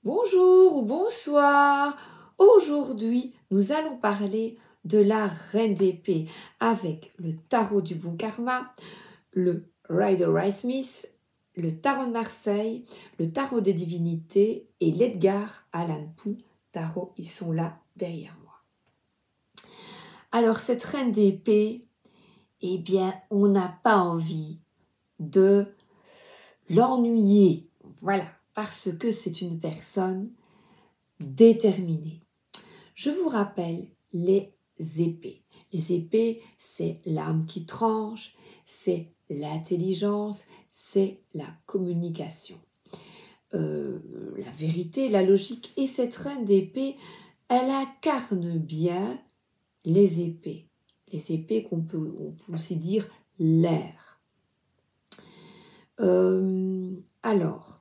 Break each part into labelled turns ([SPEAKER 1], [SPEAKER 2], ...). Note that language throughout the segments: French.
[SPEAKER 1] Bonjour ou bonsoir. Aujourd'hui, nous allons parler de la Reine d'épée avec le tarot du bon karma, le Rider-Waite-Smith, le tarot de Marseille, le tarot des divinités et l'Edgar Allan Poe tarot. Ils sont là derrière moi. Alors cette Reine d'épée, eh bien, on n'a pas envie de l'ennuyer. Voilà, parce que c'est une personne déterminée. Je vous rappelle les épées. Les épées, c'est l'âme qui tranche, c'est l'intelligence, c'est la communication. La vérité, la logique. Et cette reine d'épée, elle incarne bien les épées. Les épées on peut aussi dire l'air. Alors,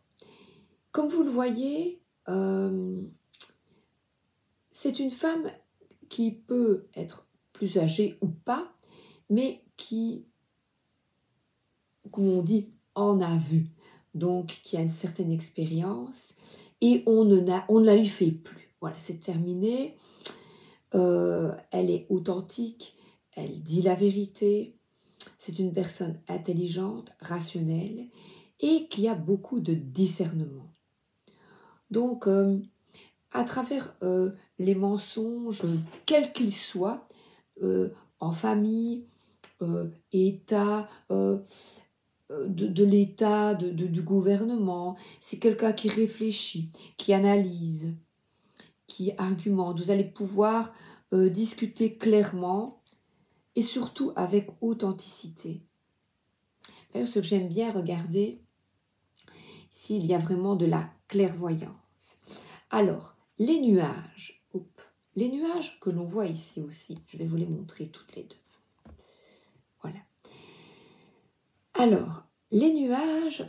[SPEAKER 1] comme vous le voyez, c'est une femme qui peut être plus âgée ou pas, mais qui, comme on dit, en a vu. Donc, qui a une certaine expérience et on ne la lui fait plus. Voilà, c'est terminé. Elle est authentique, elle dit la vérité. C'est une personne intelligente, rationnelle et qui a beaucoup de discernement. Donc, à travers les mensonges, quels qu'ils soient, en famille, État, de l'État, du gouvernement, c'est quelqu'un qui réfléchit, qui analyse, qui argumente. Vous allez pouvoir discuter clairement et surtout avec authenticité. D'ailleurs, ce que j'aime bien regarder, s'il y a vraiment de la clairvoyance. Alors, les nuages, les nuages que l'on voit ici aussi, je vais vous les montrer toutes les deux. Voilà. Alors, les nuages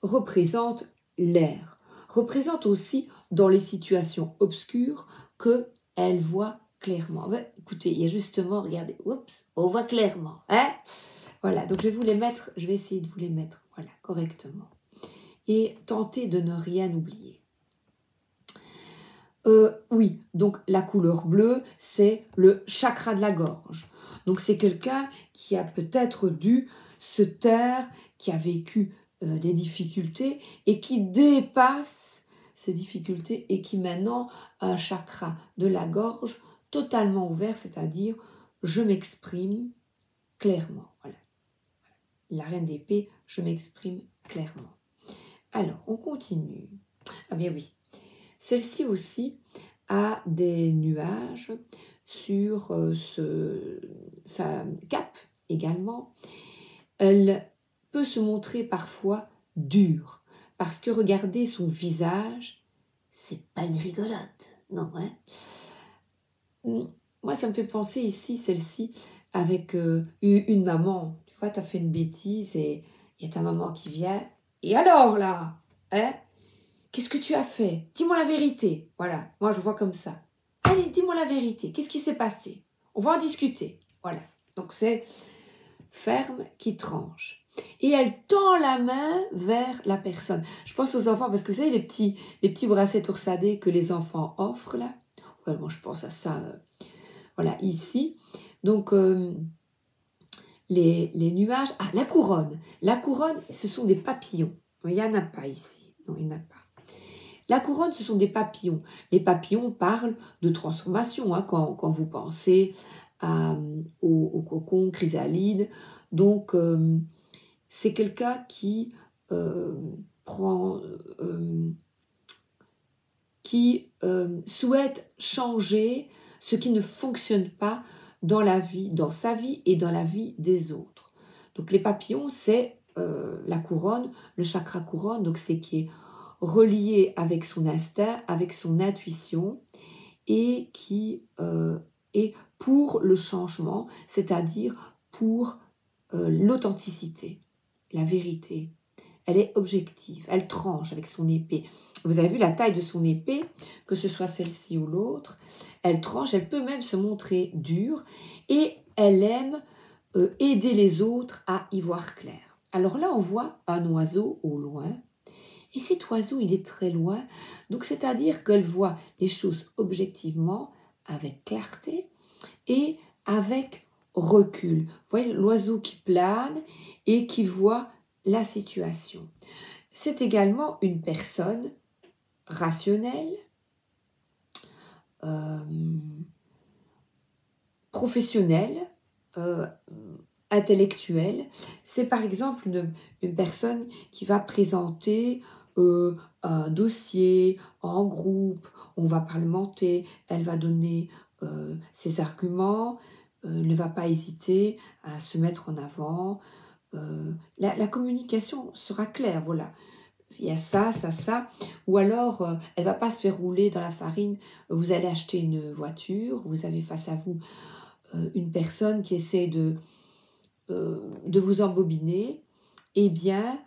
[SPEAKER 1] représentent l'air, représentent aussi dans les situations obscures qu'elle voit clairement. Ben, écoutez, il y a justement, regardez, oups, on voit clairement. Hein, voilà, donc je vais vous les mettre, je vais essayer de vous les mettre voilà, correctement. Et tenter de ne rien oublier. Oui, donc la couleur bleue, c'est le chakra de la gorge. Donc c'est quelqu'un qui a peut-être dû se taire, qui a vécu des difficultés et qui dépasse ces difficultés et qui maintenant a un chakra de la gorge totalement ouvert, c'est-à-dire je m'exprime clairement. Voilà. La reine d'épée, je m'exprime clairement. Alors, on continue. Ah bien oui, celle-ci aussi a des nuages sur sa cape également. Elle peut se montrer parfois dure, parce que regardez son visage, c'est pas une rigolote, non, hein. Moi, ça me fait penser ici, celle-ci, avec une maman. Tu vois, tu as fait une bêtise et il y a ta maman qui vient. Et alors, là, hein? Qu'est-ce que tu as fait? Dis-moi la vérité. Voilà, moi je vois comme ça. Allez, dis-moi la vérité. Qu'est-ce qui s'est passé? On va en discuter. Voilà. Donc c'est ferme qui tranche. Et elle tend la main vers la personne. Je pense aux enfants, parce que vous savez, les petits bracelets torsadés que les enfants offrent là. Ouais, moi je pense à ça. Voilà, ici. Donc les nuages. Ah, la couronne. La couronne, ce sont des papillons. Il n'y en a pas ici. Non, il n'y en a pas. La couronne, ce sont des papillons. Les papillons parlent de transformation, hein, quand vous pensez au cocon, chrysalide. Donc, c'est quelqu'un qui souhaite changer ce qui ne fonctionne pas dans la vie, dans sa vie et dans la vie des autres. Donc, les papillons, c'est la couronne, le chakra couronne, donc c'est qui est relié avec son instinct, avec son intuition et qui est pour le changement, c'est-à-dire pour l'authenticité, la vérité. Elle est objective, elle tranche avec son épée. Vous avez vu la taille de son épée, que ce soit celle-ci ou l'autre. Elle tranche, elle peut même se montrer dure et elle aime aider les autres à y voir clair. Alors là, on voit un oiseau au loin Et cet oiseau, il est très loin, donc c'est-à-dire qu'elle voit les choses objectivement, avec clarté et avec recul. Vous voyez l'oiseau qui plane et qui voit la situation. C'est également une personne rationnelle, euh, professionnelle, euh, intellectuelle. C'est par exemple une personne qui va présenter un dossier en groupe, on va parlementer, elle va donner ses arguments, ne va pas hésiter à se mettre en avant. La communication sera claire, voilà. Il y a ça, ça, ça. Ou alors, elle va pas se faire rouler dans la farine. Vous allez acheter une voiture, vous avez face à vous une personne qui essaie de vous embobiner. Eh bien,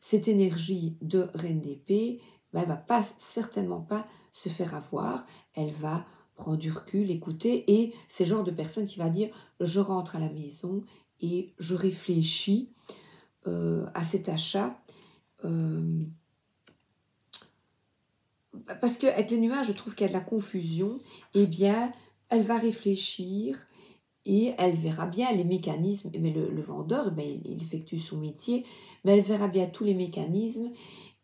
[SPEAKER 1] cette énergie de reine d'épée, ben, elle va pas, certainement pas se faire avoir. Elle va prendre du recul, écouter. Et c'est le genre de personne qui va dire, je rentre à la maison et je réfléchis à cet achat. Parce qu'avec les nuages, je trouve qu'il y a de la confusion. Eh bien, elle va réfléchir et elle verra bien les mécanismes. Mais le vendeur, ben, il effectue son métier, mais elle verra bien tous les mécanismes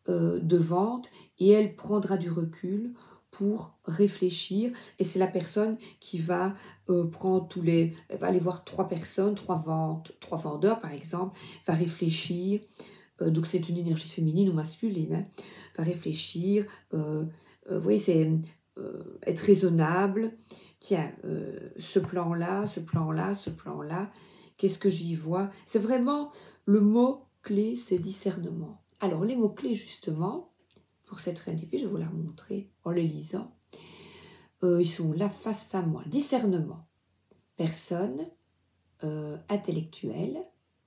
[SPEAKER 1] de vente et elle prendra du recul pour réfléchir. Et c'est la personne qui va prendre elle va aller voir 3 personnes, 3 vendeurs par exemple, va réfléchir. Donc c'est une énergie féminine ou masculine, hein, va réfléchir. Vous voyez, c'est être raisonnable. Tiens, ce plan-là, ce plan-là, ce plan-là, qu'est-ce que j'y vois? C'est vraiment le mot-clé, c'est discernement. Alors, les mots-clés, justement, pour cette reine d'épée, je vais vous la montrer en les lisant. Ils sont là face à moi. Discernement. Personne intellectuelle,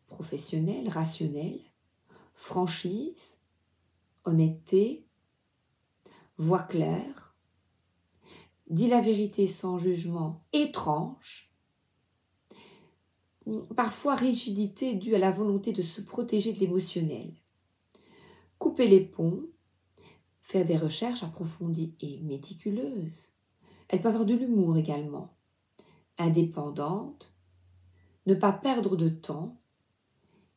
[SPEAKER 1] professionnelle, rationnelle. Franchise, honnêteté, voix claire, dit la vérité sans jugement, étrange, parfois rigidité due à la volonté de se protéger de l'émotionnel, couper les ponts, faire des recherches approfondies et méticuleuses. Elle peut avoir de l'humour également, indépendante, ne pas perdre de temps,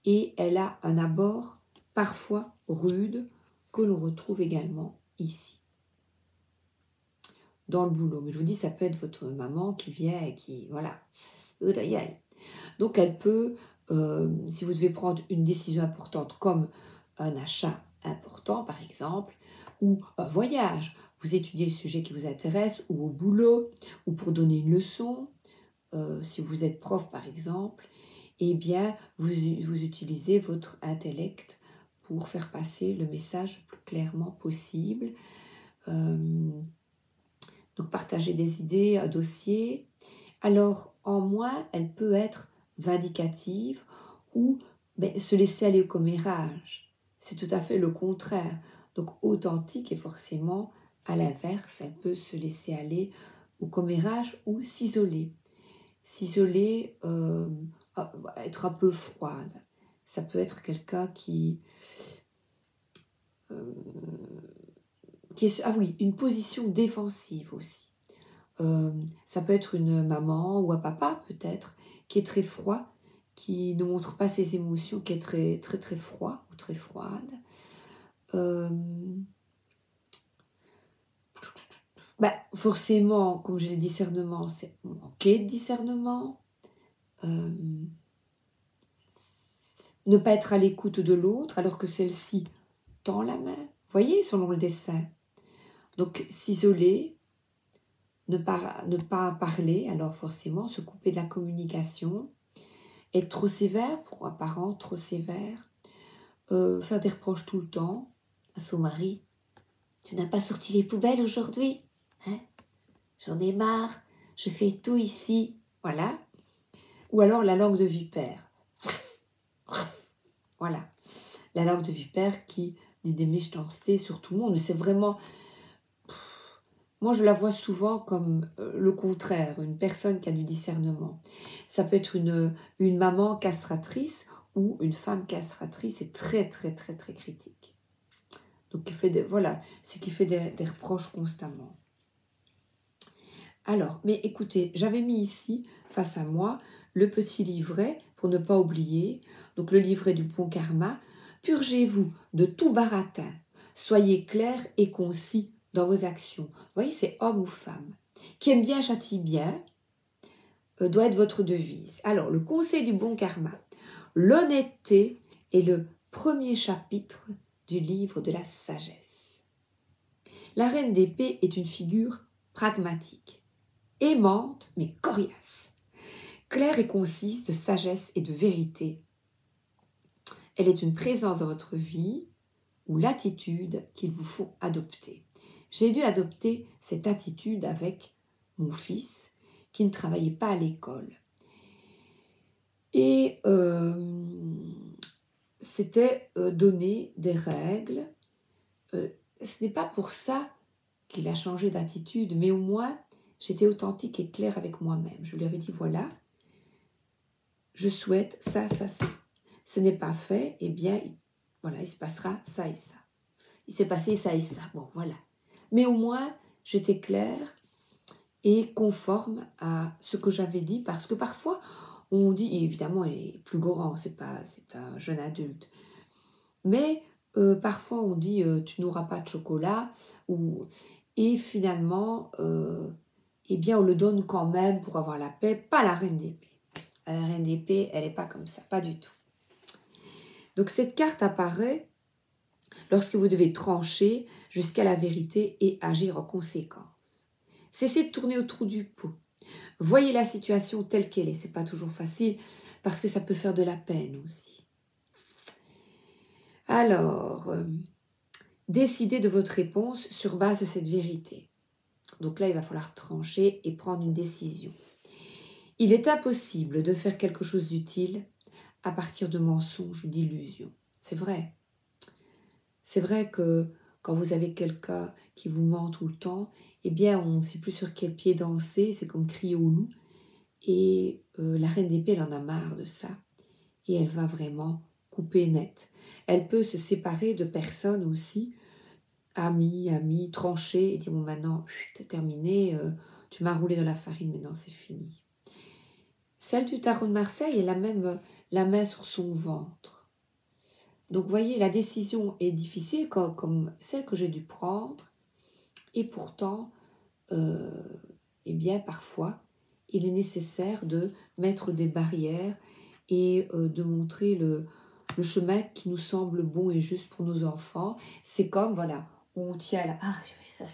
[SPEAKER 1] et elle a un abord parfois rude que l'on retrouve également ici. Dans le boulot. Mais je vous dis, ça peut être votre maman qui vient et qui, voilà. Donc elle peut, si vous devez prendre une décision importante comme un achat important par exemple, ou un voyage, vous étudiez le sujet qui vous intéresse, ou au boulot, ou pour donner une leçon, si vous êtes prof par exemple, eh bien vous utilisez votre intellect pour faire passer le message le plus clairement possible. Donc partager des idées, un dossier. Alors en moi, elle peut être vindicative ou se laisser aller au commérage. C'est tout à fait le contraire. Donc authentique et forcément, à l'inverse, elle peut se laisser aller au commérage ou s'isoler. S'isoler, être un peu froide. Ça peut être quelqu'un qui est... Ah oui, une position défensive aussi. Ça peut être une maman ou un papa peut-être qui est très froid, qui ne montre pas ses émotions, qui est très très très froid ou très froide. Forcément, comme j'ai le discernement, c'est manquer de discernement. Ne pas être à l'écoute de l'autre alors que celle-ci tend la main. Vous voyez, selon le dessin. Donc s'isoler, ne pas parler, alors forcément se couper de la communication, être trop sévère pour un parent, trop sévère, faire des reproches tout le temps à son mari. Tu n'as pas sorti les poubelles aujourd'hui, hein? J'en ai marre, je fais tout ici, voilà. Ou alors la langue de vipère. Voilà, la langue de vipère qui dit des méchancetés sur tout le monde. C'est vraiment... Moi, je la vois souvent comme le contraire, une personne qui a du discernement. Ça peut être une maman castratrice ou une femme castratrice, c'est très, très, très, très critique. Donc, voilà, c'est qui fait des reproches constamment. Alors, mais écoutez, j'avais mis ici, face à moi, le petit livret, pour ne pas oublier, donc le livret du bon karma. Purgez-vous de tout baratin. Soyez clair et concis dans vos actions. Vous voyez, c'est homme ou femme. Qui aime bien châtie bien, doit être votre devise. Alors, le conseil du bon karma. L'honnêteté est le premier chapitre du livre de la sagesse. La reine d'épée est une figure pragmatique, aimante mais coriace, claire et concise de sagesse et de vérité. Elle est une présence dans votre vie ou l'attitude qu'il vous faut adopter. J'ai dû adopter cette attitude avec mon fils qui ne travaillait pas à l'école. Et c'était donner des règles. Ce n'est pas pour ça qu'il a changé d'attitude, mais au moins j'étais authentique et claire avec moi-même. Je lui avais dit, voilà, je souhaite ça, ça, ça. Ce n'est pas fait, eh bien, voilà, il se passera ça et ça. Il s'est passé ça et ça, bon, voilà. Mais au moins, j'étais claire et conforme à ce que j'avais dit, parce que parfois, on dit, et évidemment, il est plus grand, c'est un jeune adulte, mais parfois on dit, tu n'auras pas de chocolat, et finalement, eh bien, on le donne quand même pour avoir la paix, pas la reine d'épée. La reine d'épée, elle n'est pas comme ça, pas du tout. Donc cette carte apparaît lorsque vous devez trancher jusqu'à la vérité et agir en conséquence. Cessez de tourner autour du pot. Voyez la situation telle qu'elle est. C'est pas toujours facile parce que ça peut faire de la peine aussi. Alors, décidez de votre réponse sur base de cette vérité. Donc là, il va falloir trancher et prendre une décision. Il est impossible de faire quelque chose d'utile à partir de mensonges ou d'illusions. C'est vrai. C'est vrai que quand vous avez quelqu'un qui vous ment tout le temps, eh bien, on ne sait plus sur quel pied danser, c'est comme crier au loup. Et la reine d'épée, elle en a marre de ça. Et elle va vraiment couper net. Elle peut se séparer de personnes aussi, amis, trancher, et dire, bon, maintenant, c'est terminé, tu m'as roulé dans la farine, maintenant c'est fini. Celle du tarot de Marseille, elle a même la main sur son ventre. Donc, vous voyez, la décision est difficile comme celle que j'ai dû prendre. Et pourtant, eh bien, parfois, il est nécessaire de mettre des barrières et de montrer le chemin qui nous semble bon et juste pour nos enfants. C'est comme, voilà, on tient là. Ah,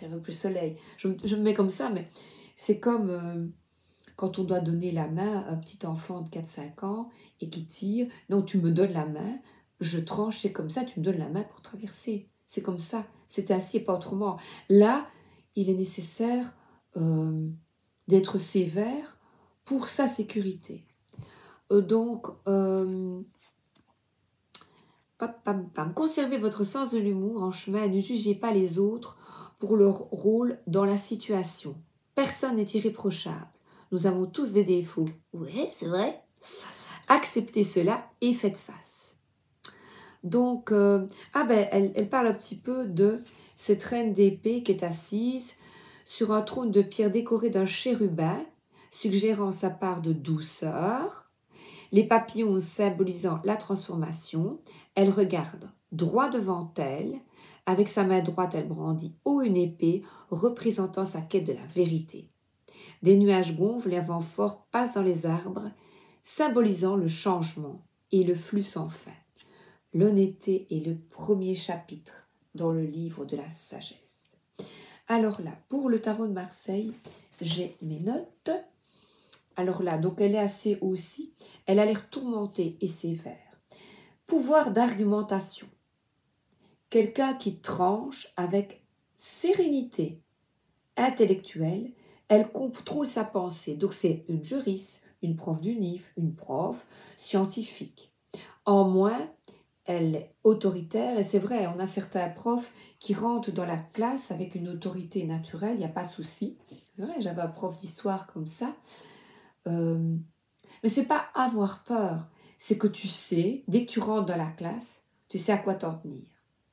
[SPEAKER 1] j'avais plus le soleil. Je me mets comme ça, mais c'est comme quand on doit donner la main à un petit enfant de 4-5 ans et qui tire. Non, tu me donnes la main, je tranche, c'est comme ça, tu me donnes la main pour traverser. C'est comme ça, c'est ainsi et pas autrement. Là, il est nécessaire d'être sévère pour sa sécurité. Donc, conservez votre sens de l'humour en chemin et ne jugez pas les autres pour leur rôle dans la situation. Personne n'est irréprochable. Nous avons tous des défauts. Ouais, c'est vrai. Acceptez cela et faites face. Donc, elle parle un petit peu de cette reine d'épée qui est assise sur un trône de pierre décoré d'un chérubin, suggérant sa part de douceur, les papillons symbolisant la transformation. Elle regarde droit devant elle. Avec sa main droite, elle brandit haut une épée représentant sa quête de la vérité. Des nuages gonflent, les vents forts passent dans les arbres, symbolisant le changement et le flux sans fin. L'honnêteté est le premier chapitre dans le livre de la sagesse. Alors là, pour le tarot de Marseille, j'ai mes notes. Alors là, donc elle est assez aussi, elle a l'air tourmentée et sévère. Pouvoir d'argumentation. Quelqu'un qui tranche avec sérénité intellectuelle, elle contrôle sa pensée. Donc c'est une juriste, une prof d'UNIF, une prof scientifique. En moins, elle est autoritaire, et c'est vrai, on a certains profs qui rentrent dans la classe avec une autorité naturelle, il n'y a pas de souci. C'est vrai, j'avais un prof d'histoire comme ça. Mais c'est pas avoir peur, c'est que tu sais, dès que tu rentres dans la classe, tu sais à quoi t'en tenir.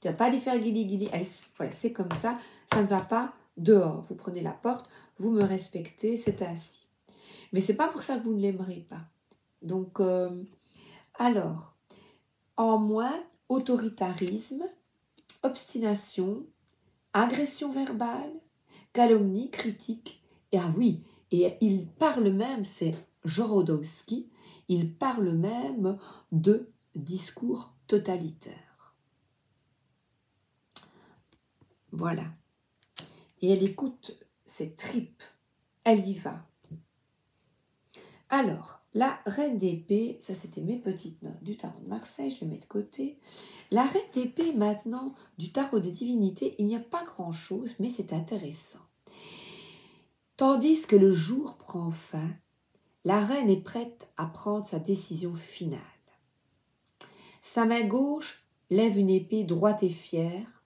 [SPEAKER 1] Tu ne vas pas aller faire guili-guili. Voilà, c'est comme ça, ça ne va pas dehors. Vous prenez la porte, vous me respectez, c'est ainsi. Mais c'est pas pour ça que vous ne l'aimerez pas. Donc, alors, en moins, autoritarisme, obstination, agression verbale, calomnie, critique. Et ah oui, et il parle même, c'est Jorodowski, il parle même de discours totalitaire. Voilà. Et elle écoute ses tripes. Elle y va. Alors, la reine d'épée, ça c'était mes petites notes du tarot de Marseille, je les mets de côté. La reine d'épée maintenant, du tarot des divinités, il n'y a pas grand-chose, mais c'est intéressant. Tandis que le jour prend fin, la reine est prête à prendre sa décision finale. Sa main gauche lève une épée droite et fière,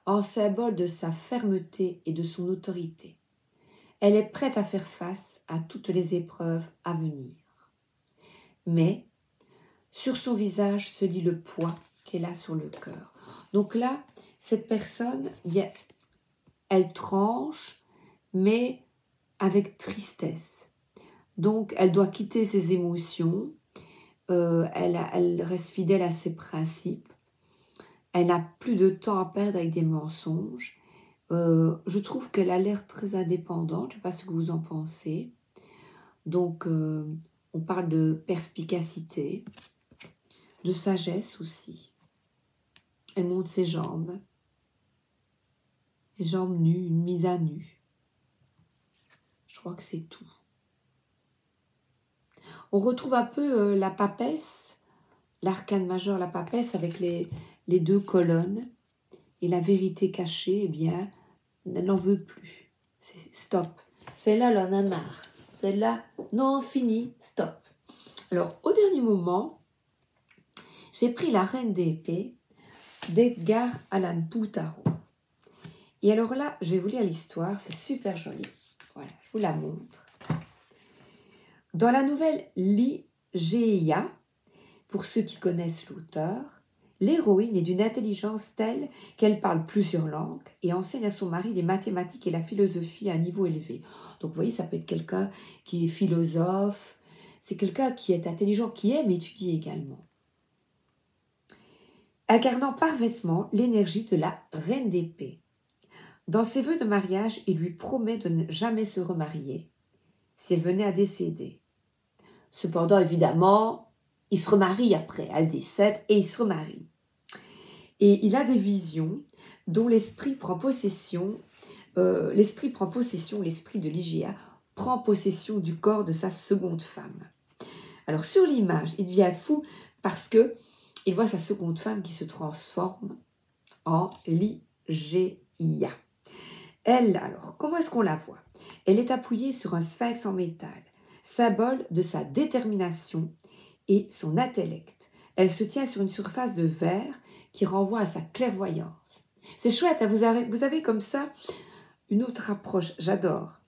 [SPEAKER 1] en symbole de sa fermeté et de son autorité. Elle est prête à faire face à toutes les épreuves à venir. Mais sur son visage se lit le poids qu'elle a sur le cœur. Donc là, cette personne, elle tranche, mais avec tristesse. Donc, elle doit quitter ses émotions, elle reste fidèle à ses principes, elle n'a plus de temps à perdre avec des mensonges. Je trouve qu'elle a l'air très indépendante, je ne sais pas ce que vous en pensez. Donc, on parle de perspicacité, de sagesse aussi. Elle monte ses jambes, les jambes nues, une mise à nu. Je crois que c'est tout. On retrouve un peu la papesse, l'arcane majeur, la papesse, avec les deux colonnes. Et la vérité cachée, eh bien, elle n'en veut plus. C'est stop. Celle-là, elle en a marre. Celle-là, non, fini, stop. Alors, au dernier moment, j'ai pris la reine d'épée d'Edgar Allan Poe Tarot. Et alors là, je vais vous lire l'histoire, c'est super joli. Voilà, je vous la montre. Dans la nouvelle Ligeia, pour ceux qui connaissent l'auteur, l'héroïne est d'une intelligence telle qu'elle parle plusieurs langues et enseigne à son mari les mathématiques et la philosophie à un niveau élevé. Donc vous voyez, ça peut être quelqu'un qui est philosophe, c'est quelqu'un qui est intelligent, qui aime étudier également. Incarnant parfaitement l'énergie de la reine d'épée. Dans ses vœux de mariage, il lui promet de ne jamais se remarier si elle venait à décéder. Cependant, évidemment, il se remarie après, elle décède et il se remarie. Et il a des visions dont l'esprit prend possession, l'esprit de Ligeia prend possession du corps de sa seconde femme. Alors sur l'image, il devient fou parce que il voit sa seconde femme qui se transforme en Ligeia. Elle, alors, comment est-ce qu'on la voit? Elle est appuyée sur un sphinx en métal, symbole de sa détermination et son intellect. Elle se tient sur une surface de verre qui renvoie à sa clairvoyance. C'est chouette, hein, vous avez comme ça une autre approche, j'adore.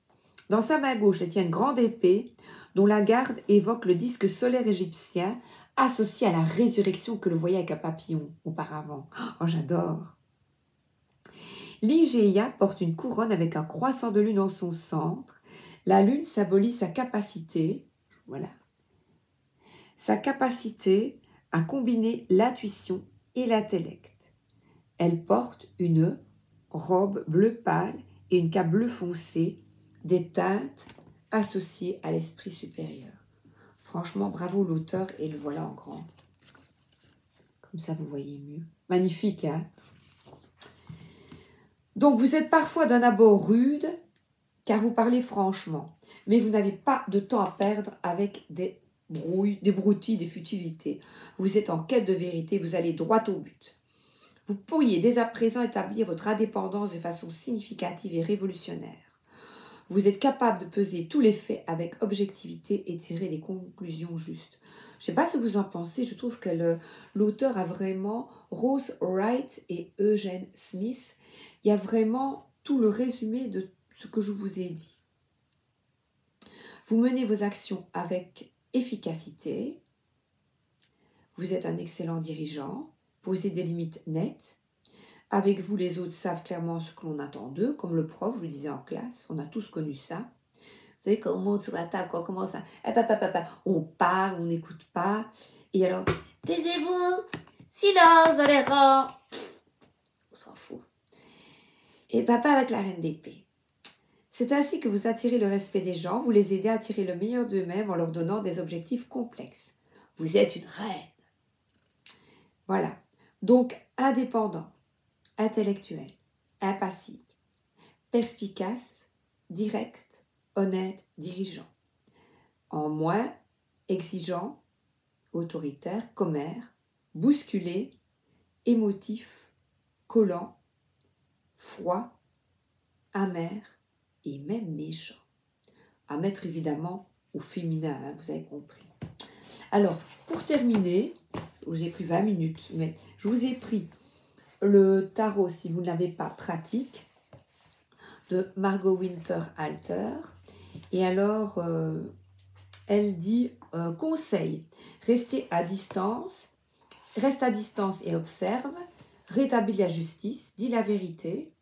[SPEAKER 1] Dans sa main gauche, elle tient une grande épée dont la garde évoque le disque solaire égyptien associé à la résurrection que le voyait avec un papillon auparavant. Oh, j'adore. Ligeia porte une couronne avec un croissant de lune en son centre. La lune symbolise sa capacité, voilà, sa capacité à combiner l'intuition et l'intellect. Elle porte une robe bleu pâle et une cape bleu foncé, des teintes associées à l'esprit supérieur. Franchement, bravo l'auteur et le voilà en grand. Comme ça, vous voyez mieux. Magnifique, hein? Donc, vous êtes parfois d'un abord rude, car vous parlez franchement, mais vous n'avez pas de temps à perdre avec des brouilles, des broutilles, des futilités. Vous êtes en quête de vérité, vous allez droit au but. Vous pourriez dès à présent établir votre indépendance de façon significative et révolutionnaire. Vous êtes capable de peser tous les faits avec objectivité et tirer des conclusions justes. Je ne sais pas ce que vous en pensez, je trouve que l'auteur a vraiment, Rose Wright et Eugene Smith, il y a vraiment tout le résumé de ce que je vous ai dit. Vous menez vos actions avec efficacité, vous êtes un excellent dirigeant, posez des limites nettes, avec vous, les autres savent clairement ce que l'on attend d'eux, comme le prof, je vous disais en classe, on a tous connu ça. Vous savez, quand on monte sur la table, quand on commence à... on parle, on n'écoute pas. Et alors, taisez-vous, silence dans les rangs. On s'en fout. Et papa avec la reine d'épée. C'est ainsi que vous attirez le respect des gens, vous les aidez à tirer le meilleur d'eux-mêmes en leur donnant des objectifs complexes. Vous êtes une reine. Voilà. Donc, indépendant, intellectuel, impassible, perspicace, direct, honnête, dirigeant. En moins, exigeant, autoritaire, commère, bousculé, émotif, collant, froid, amer et même méchant. À mettre évidemment au féminin, hein, vous avez compris. Alors, pour terminer, je vous ai pris 20 minutes, mais je vous ai pris le tarot, si vous ne l'avez pas, pratique, de Margot Winterhalter. Et alors, elle dit, conseil, reste à distance et observe, rétablis la justice, dis la vérité,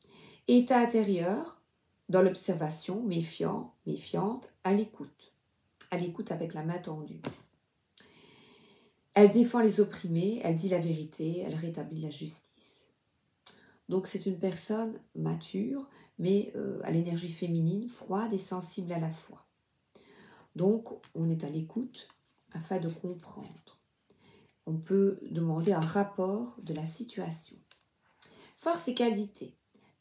[SPEAKER 1] état intérieur, dans l'observation, méfiant, méfiante, à l'écoute avec la main tendue. Elle défend les opprimés, elle dit la vérité, elle rétablit la justice. Donc c'est une personne mature, mais à l'énergie féminine, froide et sensible à la fois. Donc on est à l'écoute afin de comprendre. On peut demander un rapport de la situation. Force et qualité,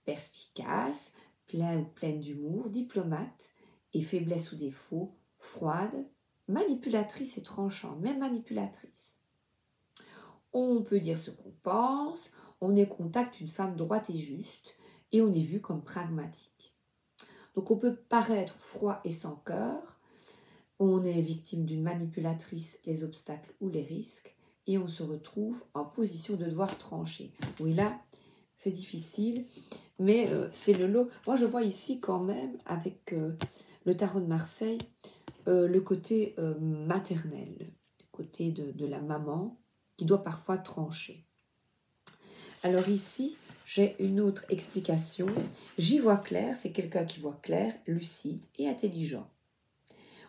[SPEAKER 1] perspicace, plein ou pleine d'humour, diplomate et faiblesse ou défaut, froide, manipulatrice et tranchante, même manipulatrice. On peut dire ce qu'on pense, on est contact d'une femme droite et juste, et on est vu comme pragmatique. Donc on peut paraître froid et sans cœur, on est victime d'une manipulatrice, les obstacles ou les risques, et on se retrouve en position de devoir trancher. Oui, là, c'est difficile, mais c'est le lot. Moi, je vois ici quand même, avec le tarot de Marseille, le côté maternel, le côté de la maman qui doit parfois trancher. Alors ici, j'ai une autre explication. J'y vois clair, c'est quelqu'un qui voit clair, lucide et intelligent.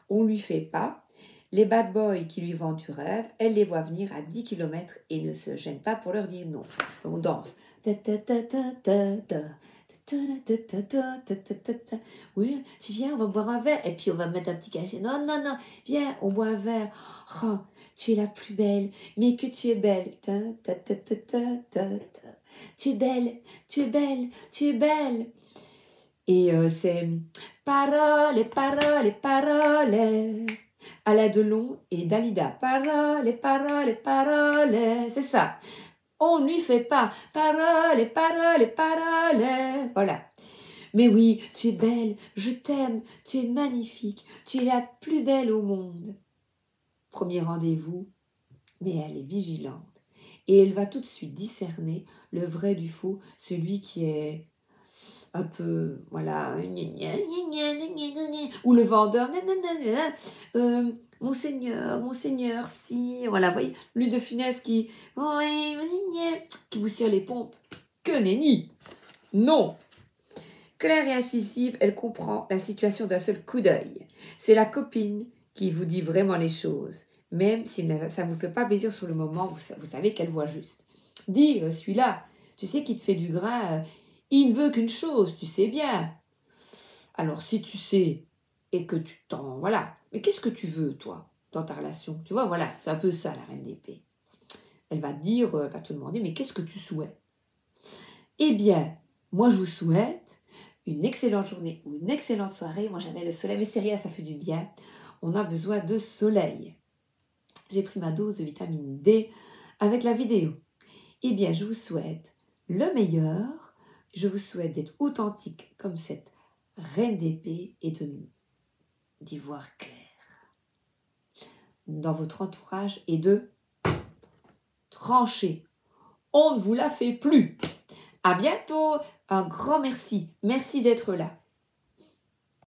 [SPEAKER 1] On ne lui fait pas. Les bad boys qui lui vendent du rêve, elle les voit venir à 10 km et ne se gêne pas pour leur dire non. On danse. Oui, tu viens, on va boire un verre et puis on va mettre un petit cachet. Non, non, non, viens, on boit un verre. Oh, tu es la plus belle, mais que tu es belle. Tu es belle, tu es belle, tu es belle. Et c'est paroles, paroles, paroles. Alain Delon et Dalida. Paroles, paroles, paroles. C'est ça. On ne lui fait pas paroles, paroles, paroles. Voilà. Mais oui, tu es belle, je t'aime, tu es magnifique, tu es la plus belle au monde. Premier rendez-vous, mais elle est vigilante. Et elle va tout de suite discerner le vrai du faux, celui qui est un peu, voilà, ou le vendeur, monseigneur, si, voilà, vous voyez, lui de finesse qui vous cire les pompes. Que nenni! Non! Claire et incisive, elle comprend la situation d'un seul coup d'œil. C'est la copine qui vous dit vraiment les choses, même si ça ne vous fait pas plaisir sur le moment, vous savez qu'elle voit juste. Dis, celui-là, tu sais qu'il te fait du grain, il ne veut qu'une chose, tu sais bien. Alors si tu sais et que tu t'en... Voilà, mais qu'est-ce que tu veux, toi, dans ta relation? Tu vois, voilà, c'est un peu ça, la reine d'épée. Elle va te dire, elle va te demander, mais qu'est-ce que tu souhaites? Eh bien, moi je vous souhaite une excellente journée ou une excellente soirée. Moi j'avais le soleil, mais c'est rien, ça fait du bien. On a besoin de soleil. J'ai pris ma dose de vitamine D avec la vidéo. Eh bien, je vous souhaite le meilleur. Je vous souhaite d'être authentique comme cette reine d'épée et d'y voir clair dans votre entourage et de trancher. On ne vous la fait plus. À bientôt. Un grand merci. Merci d'être là.